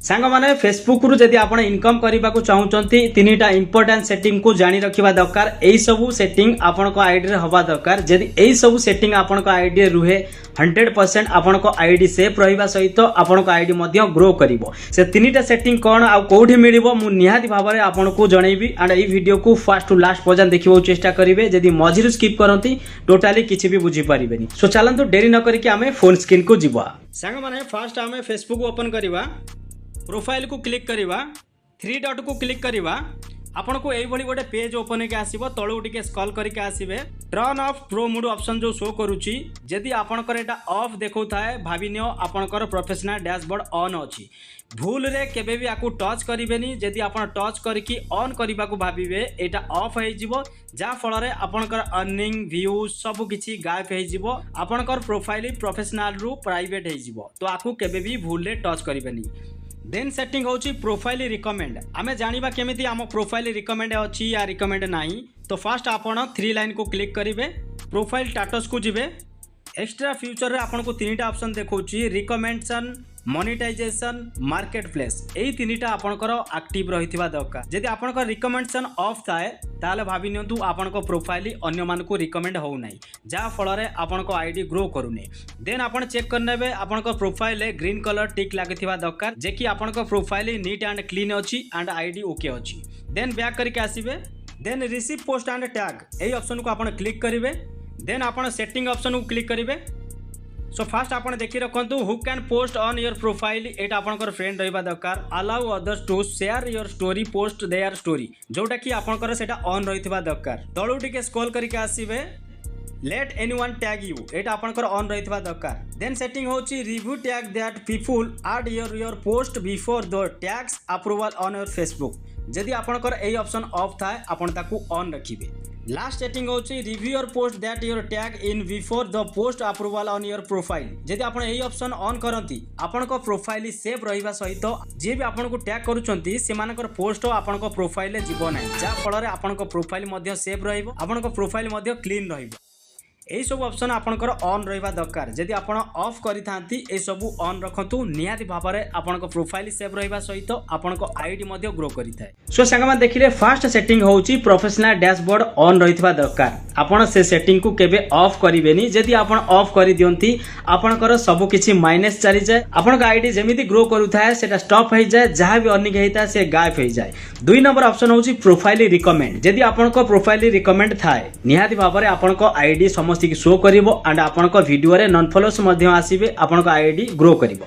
सांग माने फेसबुक रु जदि आपण इनकम करबा को चाहउचंती तीनटा इंपोर्टेंट सेटिंग को जानि रखिबा दरकार। एई सब सेटिंग आपण को आईडी रे हवा दरकार। जदि एई सब सेटिंग आपण को आईडी रे रुहे 100% आपण को आईडी सेफ रहिबा सहित आपण को आईडी मध्ये ग्रो करिवो। से तीनटा सेटिंग कोन आ कोठी मिलिवो मु निहाती भाबरे आपण को जणैबी एंड एई वीडियो को फर्स्ट टू लास्ट पर्यंत देखिबो चेष्टा करिवे। जदि मझिरु स्किप करंती टोटली किछि भी बुझी परिबेनी। सो चलंतु देरी न करिके आमे फोन स्क्रीन को जिबा। सांग माने फर्स्ट आमे फेसबुक ओपन करिवा, प्रोफाइल को क्लिक करिवा, 3 डॉट को क्लिक करिवा। आपन को एई भली गोटे पेज ओपन होके आसीबो। तळु टिके स्क्रॉल करके आसीबे। Turn off pro mode option जो शो करूची जदि आपन कर एटा ऑफ देखौ थाए भाबिनियो आपन कर प्रोफेशनल डैशबोर्ड ऑन अछि। भूल रे केबे भी आकु टच करिवेनी। जदि आपन टच करके ऑन करबा को भाबिबे एटा ऑफ होई जिवो, जा फल रे आपन कर अर्निंग व्यू सब किछि गायब होई जिवो। आपन कर प्रोफाइल प्रोफेशनल रु प्राइवेट होई जिवो, तो आकु केबे भी भूल रे टच करिवेनी। देन सेटिंग होची प्रोफाइल रिकमेंड। आमे जानिबा केमिति आम प्रोफाइल रिकमेंड अछि या रिकमेंड नाही। तो फर्स्ट आपण 3 लाइन को क्लिक करिवे, प्रोफाइल स्टेटस को जिवे। एक्स्ट्रा फ्यूचर रे आपण को तीनटा ऑप्शन देखौची, रिकमेंडेशन, मोनेटाइजेशन, मार्केट प्लेस। एई तीनटा आपनकर एक्टिव रहिथिबा दरकार। जदि आपनकर रिकमेंडेशन ऑफ थाए ताले भाबि नियंतु आपनको प्रोफाइल अन्य मान को रिकमेंड हो नाही, जा फल रे आपनको आईडी ग्रो करूनी। देन आपण चेक करनेबे आपनको प्रोफाइल ग्रीन कलर टिक लागिथिबा दरकार, जे कि आपनको प्रोफाइल नीट एंड क्लीन अछि एंड आईडी ओके अछि। देन बैक करके आसीबे। Then receive post and tag एई ऑप्शन को आपण क्लिक करिवे। देन आपण सेटिंग ऑप्शन को क्लिक करिवे। सो फास्ट आपण देखि रखंतु who can post on your profile. एटा आपनकर फ्रेंड रहिबा दरकार। Allow others to share your story post their story, जोटा कि आपनकर सेटा ऑन रहितबा दरकार। तळु टिके स्क्रॉल करके आसीबे। लेट एनीवन टैग यू एटा आपनकर ऑन रहितबा दरकार। देन सेटिंग होची review tag that people add your post before the tags approval on your Facebook. जदि आपनकर एई ऑप्शन ऑफ थाए आपण ताकू ऑन रखिबे। लास्ट सेटिंग होची review your post that your tag in before the post approval on your profile. जदि आपण एई option on करंती आपण को प्रोफाइल सेव रहिबा सहित जे भी आपण को टैग करूचंती सेमानकर पोस्ट आपण को प्रोफाइल जीवो नै, जा फल रे आपण को प्रोफाइल मध्ये सेव रहिबो, आपण को प्रोफाइल मध्ये क्लीन रहिबो। एई सब ऑप्शन आपनकर ऑन रहिबा दरकार। जदि आपण ऑफ करिथांती ए सब ऑन रखंतु निहाती भाबरे आपनको प्रोफाइल सेव रहिबा सहित आपनको आईडी मध्ये ग्रो करिथाय। सो संगमा देखिले फर्स्ट सेटिंग होउची प्रोफेशनल डैशबोर्ड ऑन रहितबा दरकार। आपण से सेटिंग को केबे ऑफ करिवेनी। जदि आपण ऑफ करि दियंती आपनकर सब किछि माइनस चली जाय। आपनको आईडी जेमिति ग्रो करूथाय सेटा स्टॉप होई जाय, जहां भी अर्निंग हेता से गायब होई जाय। 2 नंबर ऑप्शन होउची प्रोफाइल रिकमेंड। जदि आपनको प्रोफाइल रिकमेंड थाए निहाती भाबरे आपनको आईडी समस्त शो करिवो एंड आपनको वीडियो रे नॉन फॉलोअर्स मध्ये आसीबे, आपनको आईडी ग्रो करिवो।